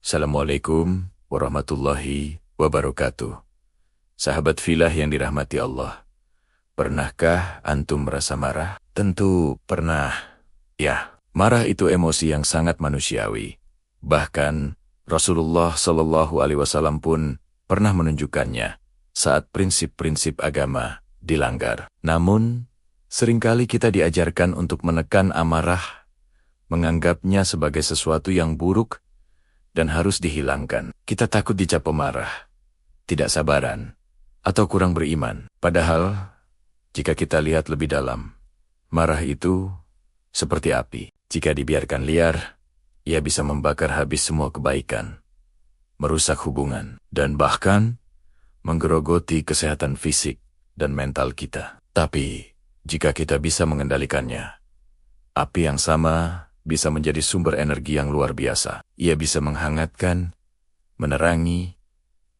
Assalamualaikum warahmatullahi wabarakatuh. Sahabat filah yang dirahmati Allah. Pernahkah antum merasa marah? Tentu pernah. Ya, marah itu emosi yang sangat manusiawi. Bahkan Rasulullah Shallallahu Alaihi Wasallam pun pernah menunjukkannya saat prinsip-prinsip agama dilanggar. Namun, seringkali kita diajarkan untuk menekan amarah, menganggapnya sebagai sesuatu yang buruk dan harus dihilangkan. Kita takut dicap pemarah, tidak sabaran, atau kurang beriman. Padahal, jika kita lihat lebih dalam, marah itu seperti api. Jika dibiarkan liar, ia bisa membakar habis semua kebaikan, merusak hubungan, dan bahkan menggerogoti kesehatan fisik dan mental kita. Tapi, jika kita bisa mengendalikannya, api yang sama bisa menjadi sumber energi yang luar biasa. Ia bisa menghangatkan, menerangi,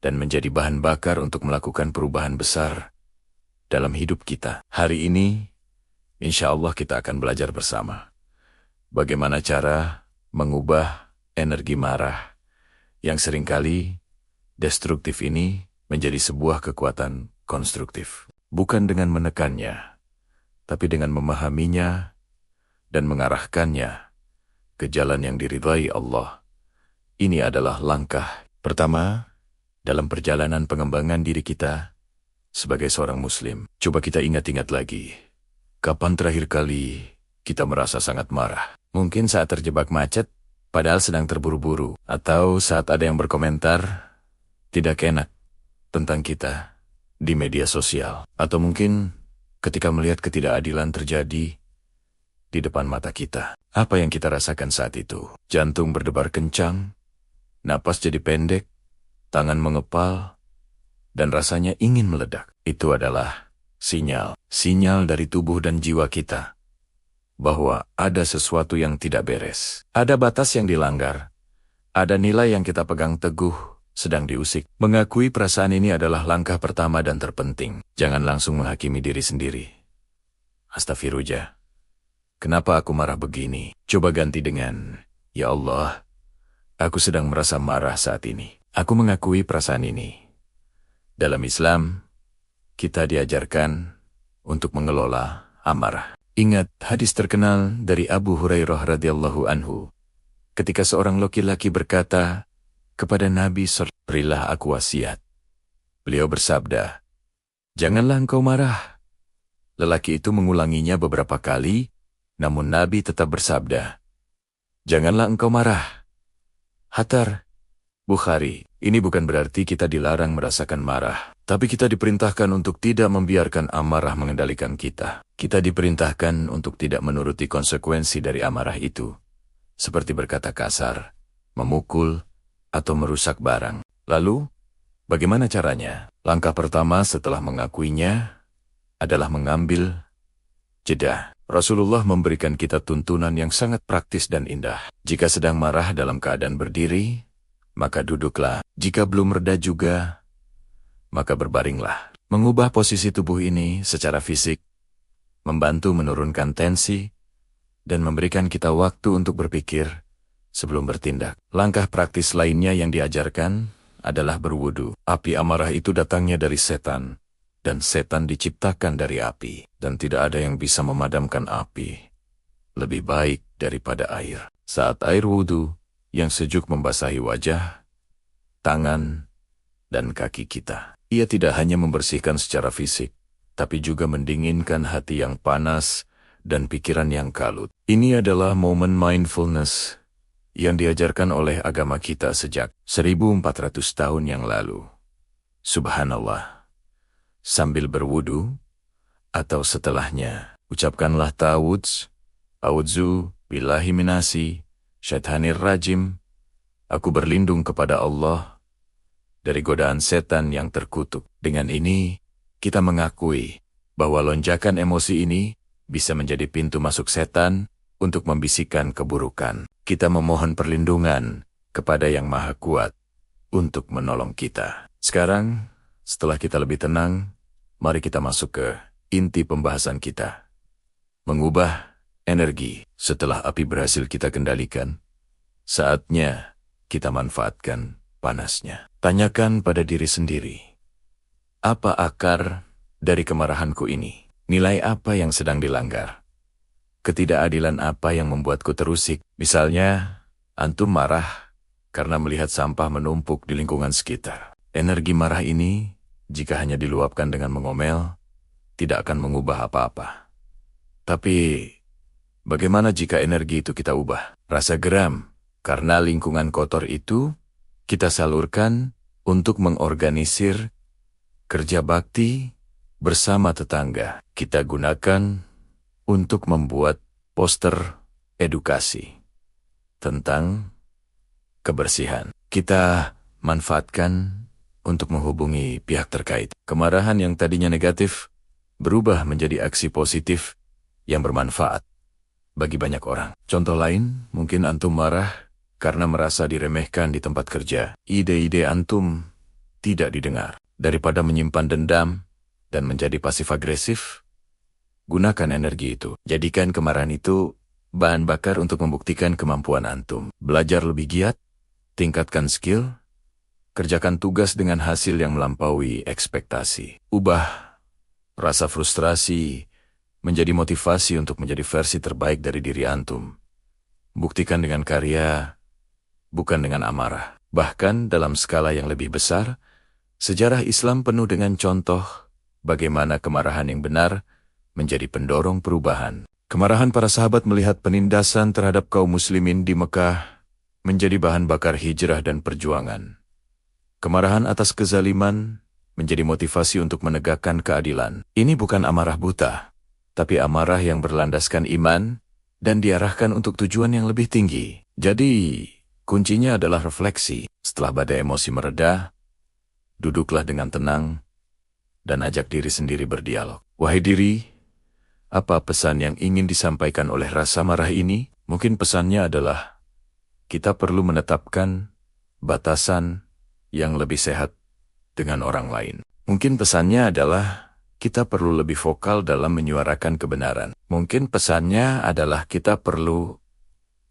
dan menjadi bahan bakar untuk melakukan perubahan besar dalam hidup kita. Hari ini, insya Allah kita akan belajar bersama bagaimana cara mengubah energi marah yang seringkali destruktif ini menjadi sebuah kekuatan konstruktif. Bukan dengan menekannya, tapi dengan memahaminya dan mengarahkannya ke jalan yang diridhai Allah. Ini adalah langkah pertama dalam perjalanan pengembangan diri kita sebagai seorang muslim. Coba kita ingat-ingat lagi, kapan terakhir kali kita merasa sangat marah? Mungkin saat terjebak macet, padahal sedang terburu-buru. Atau saat ada yang berkomentar tidak enak tentang kita di media sosial. Atau mungkin ketika melihat ketidakadilan terjadi di depan mata kita. Apa yang kita rasakan saat itu? Jantung berdebar kencang, napas jadi pendek, tangan mengepal, dan rasanya ingin meledak. Itu adalah sinyal dari tubuh dan jiwa kita bahwa ada sesuatu yang tidak beres. Ada batas yang dilanggar. Ada nilai yang kita pegang teguh sedang diusik. Mengakui perasaan ini adalah langkah pertama dan terpenting. Jangan langsung menghakimi diri sendiri. Astagfirullah. Kenapa aku marah begini? Coba ganti dengan, ya Allah, aku sedang merasa marah saat ini. Aku mengakui perasaan ini. Dalam Islam, kita diajarkan untuk mengelola amarah. Ingat hadis terkenal dari Abu Hurairah radhiyallahu anhu. Ketika seorang laki-laki berkata kepada Nabi SAW, berilah aku wasiat. Beliau bersabda, janganlah engkau marah. Lelaki itu mengulanginya beberapa kali, namun Nabi tetap bersabda, janganlah engkau marah. Hatar, Bukhari. Ini bukan berarti kita dilarang merasakan marah, tapi kita diperintahkan untuk tidak membiarkan amarah mengendalikan kita. Kita diperintahkan untuk tidak menuruti konsekuensi dari amarah itu, seperti berkata kasar, memukul, atau merusak barang. Lalu, bagaimana caranya? Langkah pertama setelah mengakuinya adalah mengambil jeda. Rasulullah memberikan kita tuntunan yang sangat praktis dan indah. Jika sedang marah dalam keadaan berdiri, maka duduklah. Jika belum reda juga, maka berbaringlah. Mengubah posisi tubuh ini secara fisik, membantu menurunkan tensi, dan memberikan kita waktu untuk berpikir sebelum bertindak. Langkah praktis lainnya yang diajarkan adalah berwudu. Api amarah itu datangnya dari setan. Dan setan diciptakan dari api, dan tidak ada yang bisa memadamkan api lebih baik daripada air. Saat air wudhu yang sejuk membasahi wajah, tangan, dan kaki kita, ia tidak hanya membersihkan secara fisik, tapi juga mendinginkan hati yang panas dan pikiran yang kalut. Ini adalah momen mindfulness yang diajarkan oleh agama kita sejak 1400 tahun yang lalu. Subhanallah. Sambil berwudu, atau setelahnya, ucapkanlah ta'awudz, a'udzu billahi minasi, syaitanir rajim. Aku berlindung kepada Allah dari godaan setan yang terkutuk. Dengan ini, kita mengakui bahwa lonjakan emosi ini bisa menjadi pintu masuk setan untuk membisikkan keburukan. Kita memohon perlindungan kepada Yang Maha Kuat untuk menolong kita. Sekarang, setelah kita lebih tenang, mari kita masuk ke inti pembahasan kita. Mengubah energi. Setelah api berhasil kita kendalikan, saatnya kita manfaatkan panasnya. Tanyakan pada diri sendiri, apa akar dari kemarahanku ini? Nilai apa yang sedang dilanggar? Ketidakadilan apa yang membuatku terusik? Misalnya, antum marah karena melihat sampah menumpuk di lingkungan sekitar. Energi marah ini, jika hanya diluapkan dengan mengomel, tidak akan mengubah apa-apa. Tapi, bagaimana jika energi itu kita ubah? Rasa geram karena lingkungan kotor itu kita salurkan untuk mengorganisir kerja bakti bersama tetangga. Kita gunakan untuk membuat poster edukasi tentang kebersihan. Kita manfaatkan untuk menghubungi pihak terkait. Kemarahan yang tadinya negatif berubah menjadi aksi positif yang bermanfaat bagi banyak orang. Contoh lain, mungkin antum marah karena merasa diremehkan di tempat kerja. Ide-ide antum tidak didengar. Daripada menyimpan dendam dan menjadi pasif-agresif, gunakan energi itu. Jadikan kemarahan itu bahan bakar untuk membuktikan kemampuan antum. Belajar lebih giat, tingkatkan skill, kerjakan tugas dengan hasil yang melampaui ekspektasi. Ubah rasa frustrasi menjadi motivasi untuk menjadi versi terbaik dari diri antum. Buktikan dengan karya, bukan dengan amarah. Bahkan dalam skala yang lebih besar, sejarah Islam penuh dengan contoh bagaimana kemarahan yang benar menjadi pendorong perubahan. Kemarahan para sahabat melihat penindasan terhadap kaum muslimin di Mekah menjadi bahan bakar hijrah dan perjuangan. Kemarahan atas kezaliman menjadi motivasi untuk menegakkan keadilan. Ini bukan amarah buta, tapi amarah yang berlandaskan iman dan diarahkan untuk tujuan yang lebih tinggi. Jadi, kuncinya adalah refleksi. Setelah badai emosi mereda, duduklah dengan tenang dan ajak diri sendiri berdialog. Wahai diri, apa pesan yang ingin disampaikan oleh rasa marah ini? Mungkin pesannya adalah kita perlu menetapkan batasan yang lebih sehat dengan orang lain. Mungkin pesannya adalah kita perlu lebih vokal dalam menyuarakan kebenaran. Mungkin pesannya adalah kita perlu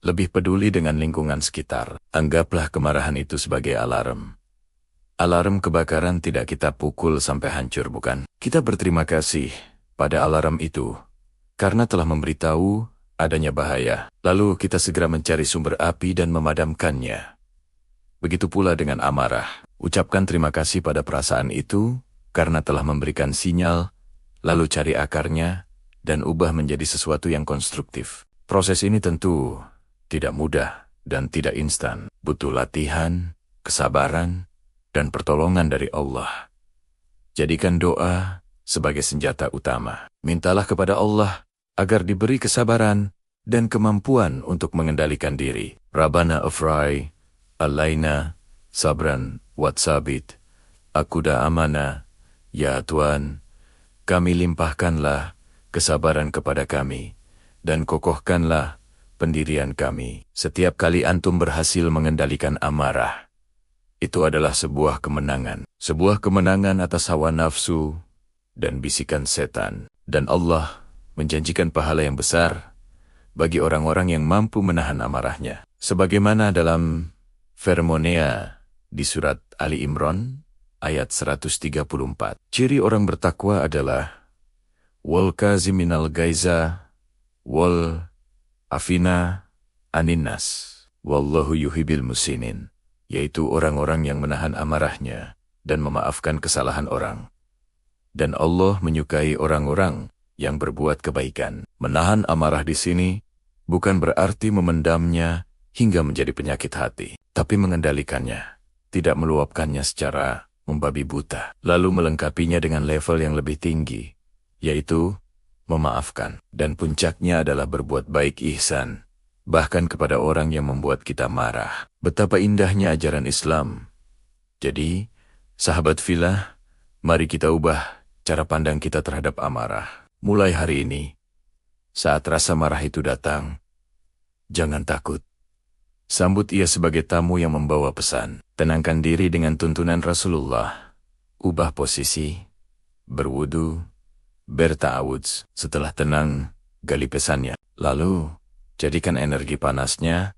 lebih peduli dengan lingkungan sekitar. Anggaplah kemarahan itu sebagai alarm. Alarm kebakaran tidak kita pukul sampai hancur, bukan? Kita berterima kasih pada alarm itu karena telah memberitahu adanya bahaya. Lalu kita segera mencari sumber api dan memadamkannya. Begitu pula dengan amarah. Ucapkan terima kasih pada perasaan itu karena telah memberikan sinyal, lalu cari akarnya dan ubah menjadi sesuatu yang konstruktif. Proses ini tentu tidak mudah dan tidak instan. Butuh latihan, kesabaran, dan pertolongan dari Allah. Jadikan doa sebagai senjata utama. Mintalah kepada Allah agar diberi kesabaran dan kemampuan untuk mengendalikan diri. Rabbana afrai, alaina, sabran, watsabit, akuda amana, ya Tuhan, kami limpahkanlah kesabaran kepada kami, dan kokohkanlah pendirian kami. Setiap kali antum berhasil mengendalikan amarah, itu adalah sebuah kemenangan. Sebuah kemenangan atas hawa nafsu dan bisikan setan. Dan Allah menjanjikan pahala yang besar bagi orang-orang yang mampu menahan amarahnya. Sebagaimana dalam Firmonea di surat Ali Imran ayat 134. Ciri orang bertakwa adalah wal kaziminal gaiza wal afina aninnas wallahu yuhibbil musinin, yaitu orang-orang yang menahan amarahnya dan memaafkan kesalahan orang. Dan Allah menyukai orang-orang yang berbuat kebaikan. Menahan amarah di sini bukan berarti memendamnya hingga menjadi penyakit hati, tapi mengendalikannya, tidak meluapkannya secara membabi buta, lalu melengkapinya dengan level yang lebih tinggi, yaitu memaafkan. Dan puncaknya adalah berbuat baik ihsan, bahkan kepada orang yang membuat kita marah. Betapa indahnya ajaran Islam. Jadi, sahabat filah, mari kita ubah cara pandang kita terhadap amarah. Mulai hari ini, saat rasa marah itu datang, jangan takut. Sambut ia sebagai tamu yang membawa pesan. Tenangkan diri dengan tuntunan Rasulullah. Ubah posisi, berwudu, berta'awudz. Setelah tenang, gali pesannya. Lalu, jadikan energi panasnya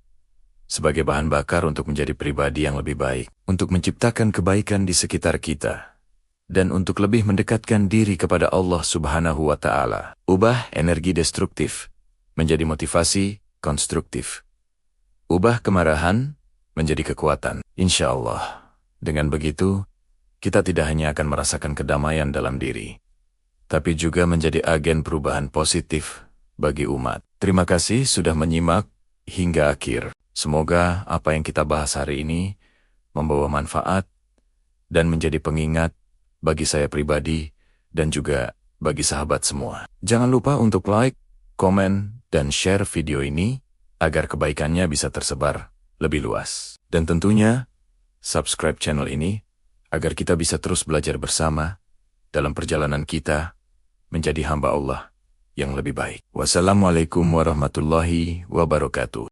sebagai bahan bakar untuk menjadi pribadi yang lebih baik, untuk menciptakan kebaikan di sekitar kita, dan untuk lebih mendekatkan diri kepada Allah Subhanahu wa Ta'ala. Ubah energi destruktif menjadi motivasi konstruktif. Ubah kemarahan menjadi kekuatan. Insya Allah, dengan begitu, kita tidak hanya akan merasakan kedamaian dalam diri, tapi juga menjadi agen perubahan positif bagi umat. Terima kasih sudah menyimak hingga akhir. Semoga apa yang kita bahas hari ini membawa manfaat dan menjadi pengingat bagi saya pribadi dan juga bagi sahabat semua. Jangan lupa untuk like, komen, dan share video ini agar kebaikannya bisa tersebar lebih luas. Dan tentunya, subscribe channel ini agar kita bisa terus belajar bersama dalam perjalanan kita menjadi hamba Allah yang lebih baik. Wassalamualaikum warahmatullahi wabarakatuh.